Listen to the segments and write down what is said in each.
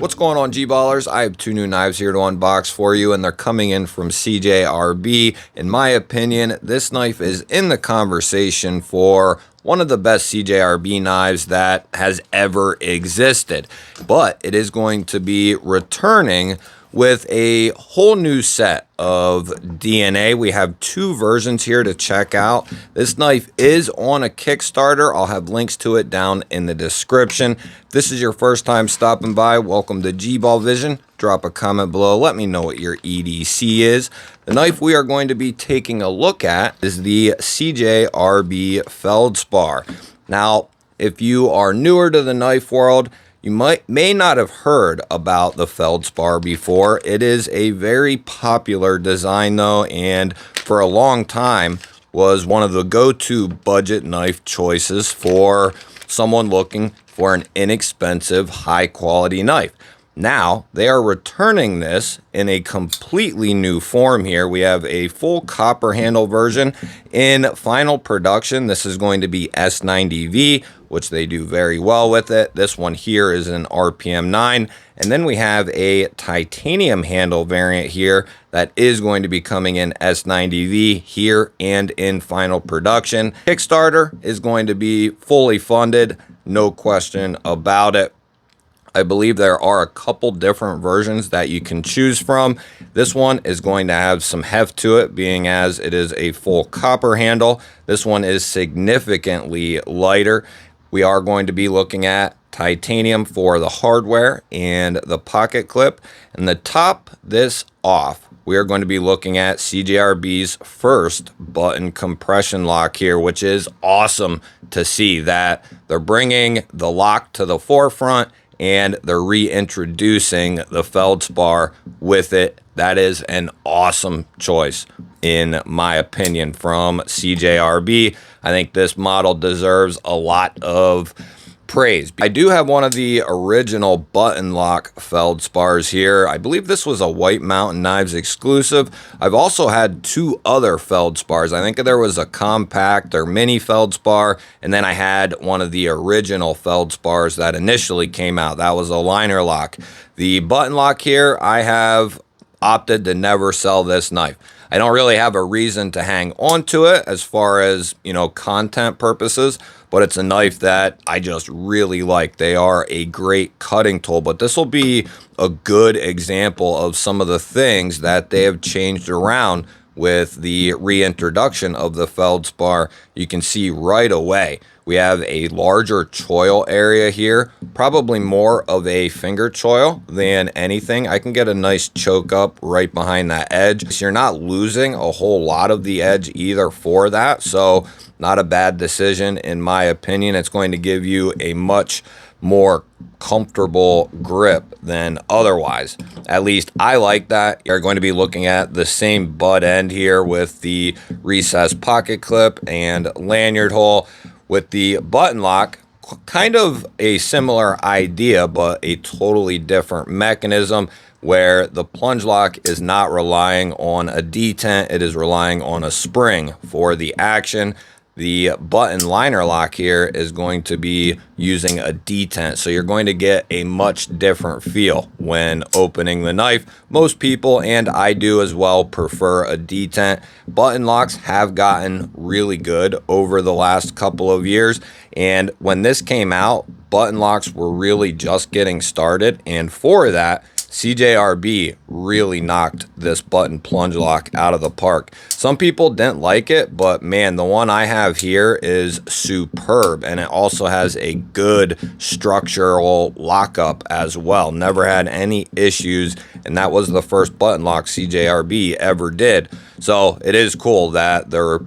What's going on, G-Ballers? I have two new knives here to unbox for you, and they're coming in from CJRB. In my opinion, this knife is in the conversation for one of the best CJRB knives that has ever existed. But it is going to be returning with a whole new set of DNA. We have two versions here to check out. This knife is on a Kickstarter. I'll have links to it down in the description. If this is your first time stopping by, welcome to GBall Vision. Drop a comment below. Let me know what your EDC is. The knife we are going to be taking a look at is the CJRB Feldspar. Now, if you are newer to the knife world, you may not have heard about the Feldspar before. It is a very popular design though, and for a long time was one of the go-to budget knife choices for someone looking for an inexpensive, high-quality knife. Now, they are returning this in a completely new form here. We have a full copper handle version in final production. This is going to be S90V, which they do very well with it. This one here is an RPM 9. And then we have a titanium handle variant here that is going to be coming in S90V here and in final production. Kickstarter is going to be fully funded, no question about it. I believe there are a couple different versions that you can choose from. This one is going to have some heft to it, being as it is a full copper handle. This one is significantly lighter. We are going to be looking at titanium for the hardware and the pocket clip. And to top this off, we are going to be looking at CJRB's first button compression lock here, which is awesome to see that they're bringing the lock to the forefront and they're reintroducing the Feldspar with it. That is an awesome choice, in my opinion, from CJRB. I think this model deserves a lot of praise. I do have one of the original button lock Feldspars here. I believe this was a White Mountain Knives exclusive. I've also had two other Feldspars. I think there was a compact or mini Feldspar, and then I had one of the original Feldspars that initially came out. That was a liner lock. The button lock here, I have opted to never sell this knife. I don't really have a reason to hang on to it as far as, content purposes, but it's a knife that I just really like. They are a great cutting tool, but this will be a good example of some of the things that they have changed around with the reintroduction of the Feldspar. You can see right away we have a larger choil area here, probably more of a finger choil than anything. I can get a nice choke up right behind that edge. So you're not losing a whole lot of the edge either for that. So not a bad decision in my opinion. It's going to give you a much more comfortable grip than otherwise. At least I like that. You're going to be looking at the same butt end here with the recessed pocket clip and lanyard hole. With the button lock, kind of a similar idea, but a totally different mechanism where the plunge lock is not relying on a detent, it is relying on a spring for the action. The button liner lock here is going to be using a detent, so you're going to get a much different feel when opening the knife. Most people, and I do as well, prefer a detent. Button locks have gotten really good over the last couple of years, and when this came out, button locks were really just getting started, and for that, CJRB really knocked this button plunge lock out of the park. Some people didn't like it, but man, the one I have here is superb, and it also has a good structural lockup as well. Never had any issues, and that was the first button lock CJRB ever did. So it is cool that they're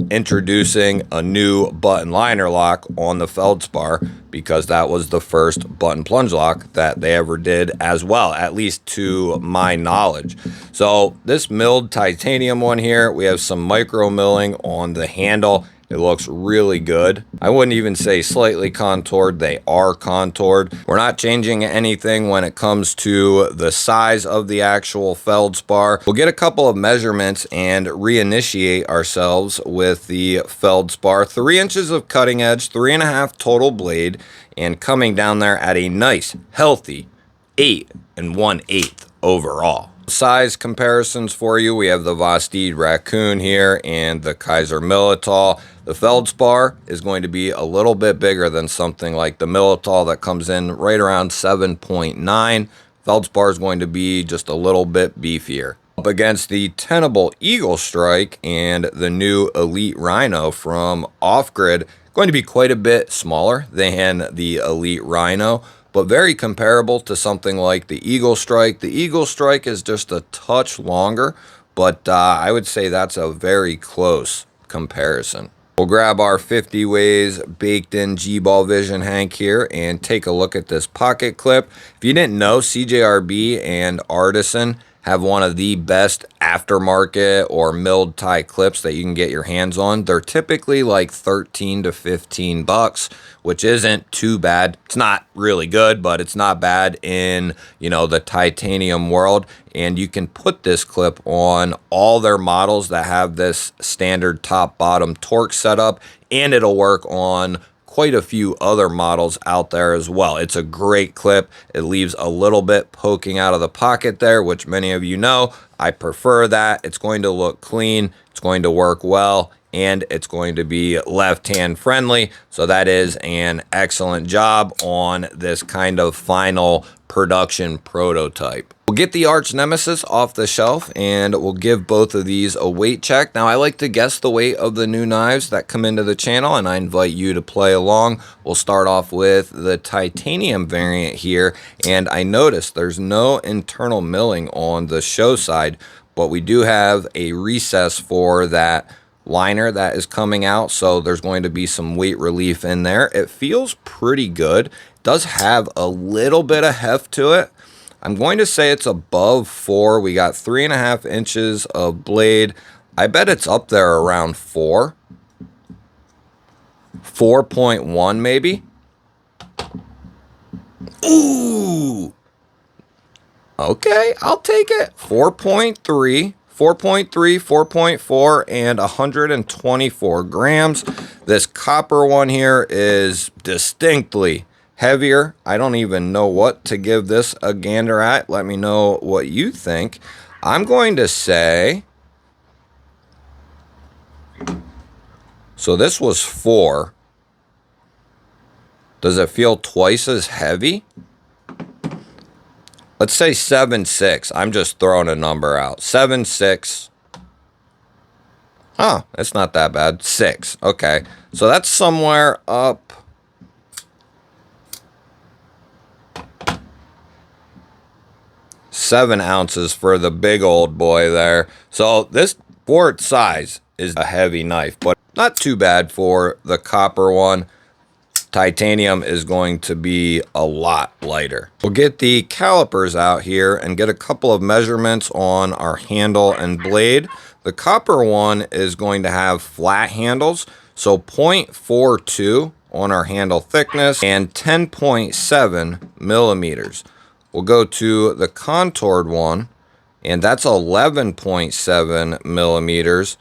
introducing a new button liner lock on the Feldspar, because that was the first button plunge lock that they ever did as well, at least to my knowledge. So this milled titanium one here, we have some micro milling on the handle. It looks really good. I wouldn't even say slightly contoured. They are contoured. We're not changing anything when it comes to the size of the actual Feldspar. We'll get a couple of measurements and reinitiate ourselves with the Feldspar. 3 inches of cutting edge, 3.5 total blade, and coming down there at a nice, healthy 8 1/8 overall. Size comparisons for you, we have the Vosteed Raccoon here and the Kaiser Militol. The Feldspar is going to be a little bit bigger than something like the Militol that comes in right around 7.9. Feldspar is going to be just a little bit beefier. Up against the Tenable Eagle Strike and the new Elite Rhino from Off Grid, going to be quite a bit smaller than the Elite Rhino, but very comparable to something like the Eagle Strike. The Eagle Strike is just a touch longer, but I would say that's a very close comparison. We'll grab our 50 ways baked in GBall Vision Hank here and take a look at this pocket clip. If you didn't know, CJRB and Artisan have one of the best aftermarket or milled tie clips that you can get your hands on. They're typically like 13 to 15 bucks, which isn't too bad. It's not really good, but it's not bad in, you know, the titanium world. And you can put this clip on all their models that have this standard top bottom torque setup, and it'll work on quite a few other models out there as well. It's a great clip. It leaves a little bit poking out of the pocket there, which many of you know. I prefer that. It's going to look clean. It's going to work well, and it's going to be left-hand friendly. So that is an excellent job on this kind of final production prototype. We'll get the Arch Nemesis off the shelf and we'll give both of these a weight check. Now, I like to guess the weight of the new knives that come into the channel, and I invite you to play along. We'll start off with the titanium variant here, and I noticed there's no internal milling on the show side, but we do have a recess for that liner that is coming out, so there's going to be some weight relief in there. It feels pretty good. It does have a little bit of heft to it. I'm going to say it's above 4. We got 3.5 inches of blade. I bet it's up there around 4. 4.1 maybe. Ooh. Okay, I'll take it. 4.3. 4.3, 4.4, and 124 grams. This copper one here is distinctly heavier. I don't even know what to give this a gander at. Let me know what you think. I'm going to say, so this was 4. Does it feel twice as heavy? Let's say 7.6. I'm just throwing a number out. 7.6. Oh, it's not that bad. 6. Okay. So that's somewhere up. Seven ounces for the big old boy there. So this, for its size, is a heavy knife, but not too bad for the copper one. Titanium is going to be a lot lighter. We'll get the calipers out here and get a couple of measurements on our handle and blade. The copper one is going to have flat handles, so 0.42 on our handle thickness and 10.7 millimeters. We'll go to the contoured one, and that's 11.7 millimeters,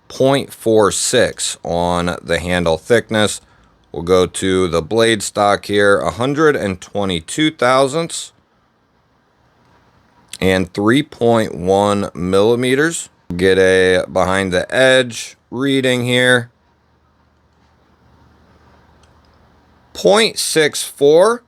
0.46 on the handle thickness. We'll go to the blade stock here, 122 thousandths and 3.1 millimeters. Get a behind the edge reading here, 0.64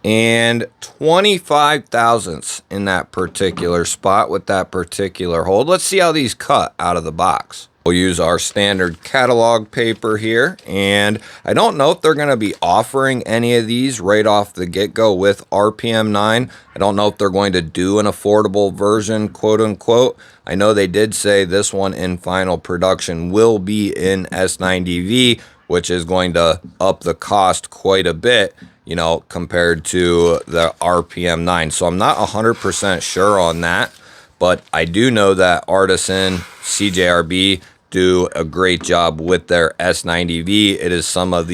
and 25 thousandths in that particular spot with that particular hold. Let's see how these cut out of the box. We'll use our standard catalog paper here, and I don't know if they're going to be offering any of these right off the get-go with RPM 9. I don't know if they're going to do an affordable version, quote-unquote. I know they did say this one in final production will be in S90V, which is going to up the cost quite a bit, you know, compared to the RPM 9. So I'm not 100% sure on that. But I do know that Artisan, CJRB do a great job with their S90V. It's some of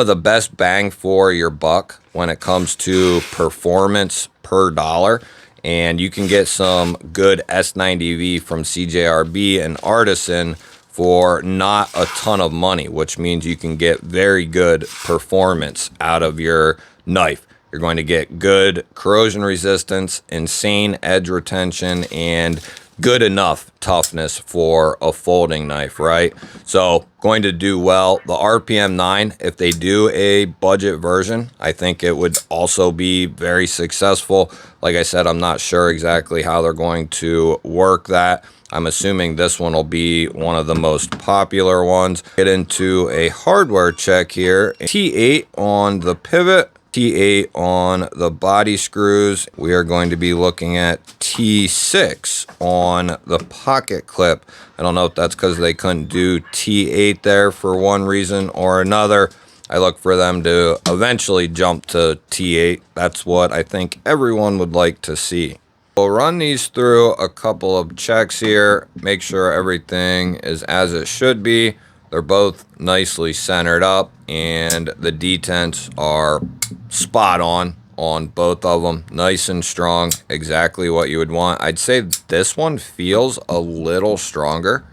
the best bang for your buck when it comes to performance per dollar. And you can get some good S90V from CJRB and Artisan for not a ton of money, which means you can get very good performance out of your knife. You're going to get good corrosion resistance, insane edge retention, and good enough toughness for a folding knife, right? So going to do well. The RPM 9, if they do a budget version, I think it would also be very successful. Like I said, I'm not sure exactly how they're going to work that. I'm assuming this one will be one of the most popular ones. Get into a hardware check here. T8 on the pivot, T8 on the body screws. We are going to be looking at T6 on the pocket clip. I don't know if that's because they couldn't do T8 there for one reason or another. I look for them to eventually jump to T8. That's what I think everyone would like to see. We'll run these through a couple of checks here, make sure everything is as it should be. They're both nicely centered up, and the detents are spot on both of them. Nice and strong, exactly what you would want. I'd say this one feels a little stronger.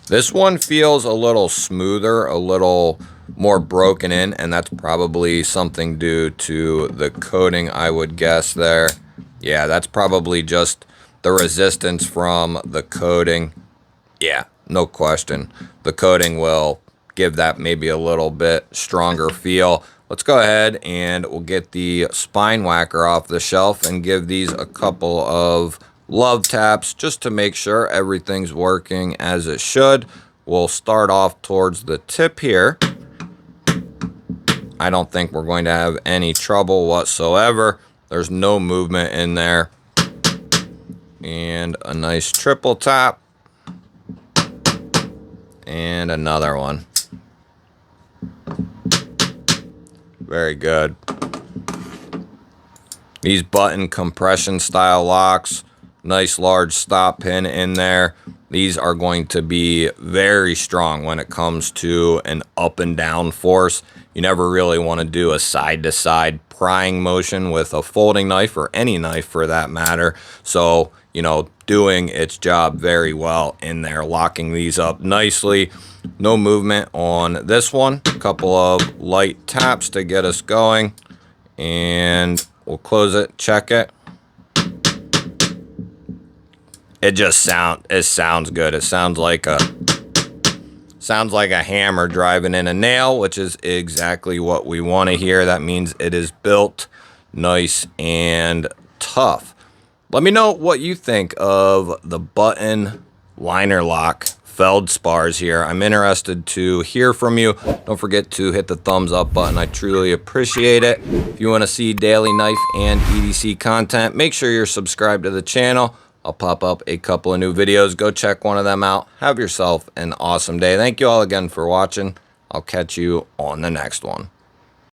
This one feels a little smoother, a little more broken in, and that's probably something due to the coating, I would guess there. Yeah, that's probably just the resistance from the coating. Yeah, no question. The coating will give that maybe a little bit stronger feel. Let's go ahead and we'll get the spine whacker off the shelf and give these a couple of love taps just to make sure everything's working as it should. We'll start off towards the tip here. I don't think we're going to have any trouble whatsoever. There's no movement in there. And a nice triple tap. And another one. Very good. These button compression style locks. Nice large stop pin in there. These are going to be very strong when it comes to an up and down force. You never really want to do a side to side prying motion with a folding knife, or any knife for that matter. So, you know, doing its job very well in there, locking these up nicely. No movement on this one. A couple of light taps to get us going, and we'll close it, check it. It just sounds good. It sounds like a hammer driving in a nail, which is exactly what we want to hear. That means it is built nice and tough. Let me know what you think of the button liner lock Feldspars here. I'm interested to hear from you. Don't forget to hit the thumbs up button. I truly appreciate it. If you want to see daily knife and EDC content, make sure you're subscribed to the channel. I'll pop up a couple of new videos. Go check one of them out. Have yourself an awesome day. Thank you all again for watching. I'll catch you on the next one.